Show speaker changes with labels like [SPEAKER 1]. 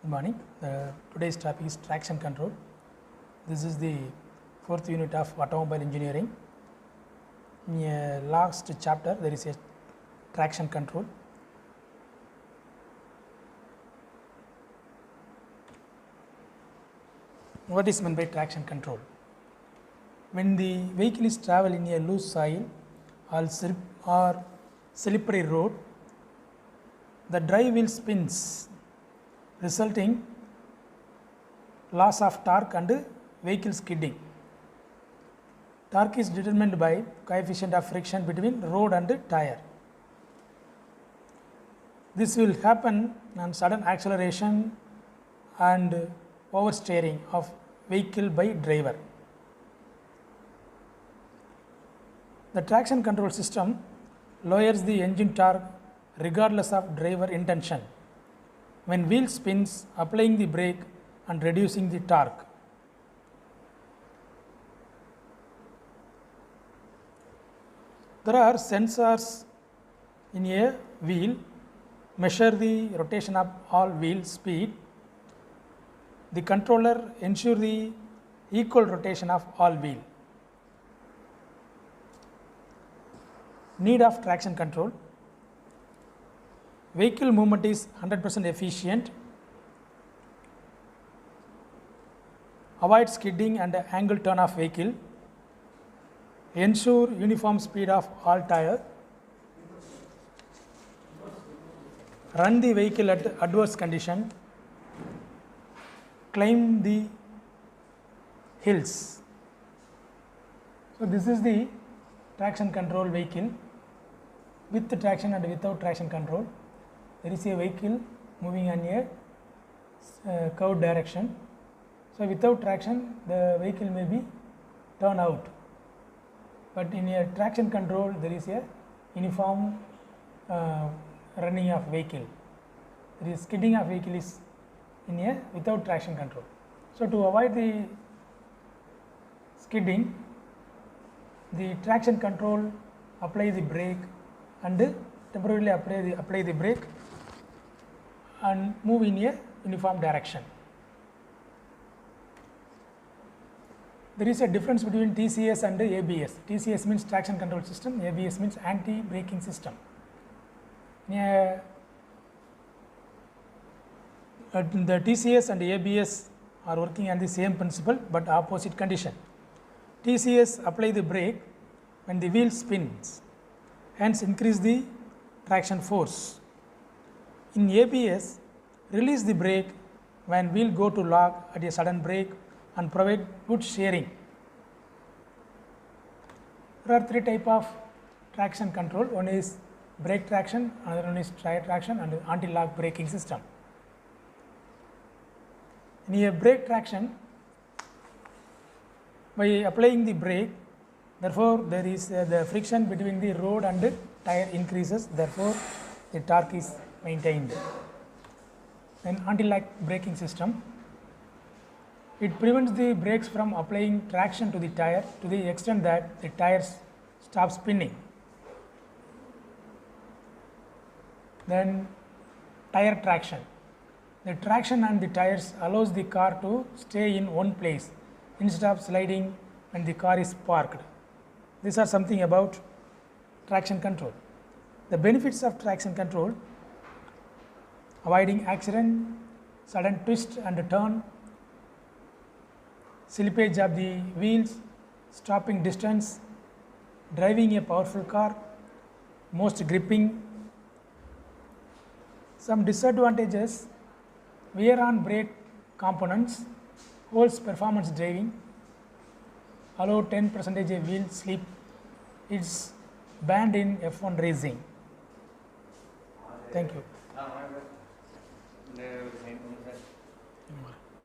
[SPEAKER 1] Good morning. Today's topic is traction control. This is the fourth unit of automobile engineering. In last chapter, there is a traction control. What is meant by traction control? When the vehicle is traveling in a loose soil or slippery road, the drive wheel spins, resulting loss of torque and vehicle skidding. Torque is determined by coefficient of friction between road and tire. This will happen on sudden acceleration and oversteering of vehicle by driver. The traction control system lowers the engine torque regardless of driver intention when wheel spins, applying the brake and reducing the torque. There are sensors in a wheel measure the rotation of all wheel speed. The controller ensures the equal rotation of all wheel. Need of traction control. Vehicle movement is 100% efficient. Avoid skidding and angle turn of vehicle. Ensure uniform speed of all tires. Run the vehicle at adverse condition. Climb the hills. So this is the traction control vehicle with the traction and without traction control. There is a vehicle moving in a curved direction. So without traction, the vehicle may be turned out. But in a traction control, there is a uniform running of vehicle. There is skidding of vehicle is in a without traction control. So to avoid the skidding, the traction control apply the brake and temporarily apply the brake and move in a uniform direction. There is a difference between TCS and ABS. TCS means traction control system, ABS means anti-braking system. The TCS and ABS are working on the same principle but opposite condition. TCS apply the brake when the wheel spins, hence increase the traction force. In ABS, release the brake when wheel go to lock at a sudden brake and provide good steering. There are three types of traction control. One is brake traction, another one is tire traction and anti-lock braking system. In a brake traction, by applying the brake, therefore there is the friction between the road and tire increases, therefore the torque is maintained. Then anti-lock braking system, it prevents the brakes from applying traction to the tire to the extent that the tires stop spinning. Then tire traction, the traction on the tires allows the car to stay in one place instead of sliding when the car is parked. These are something about traction control. The benefits of traction control: avoiding accident, sudden twist and turn, slippage of the wheels, stopping distance, driving a powerful car, most gripping. Some disadvantages: wear on brake components, holds performance driving, allow 10% wheel slip, it's banned in F1 racing. Thank you.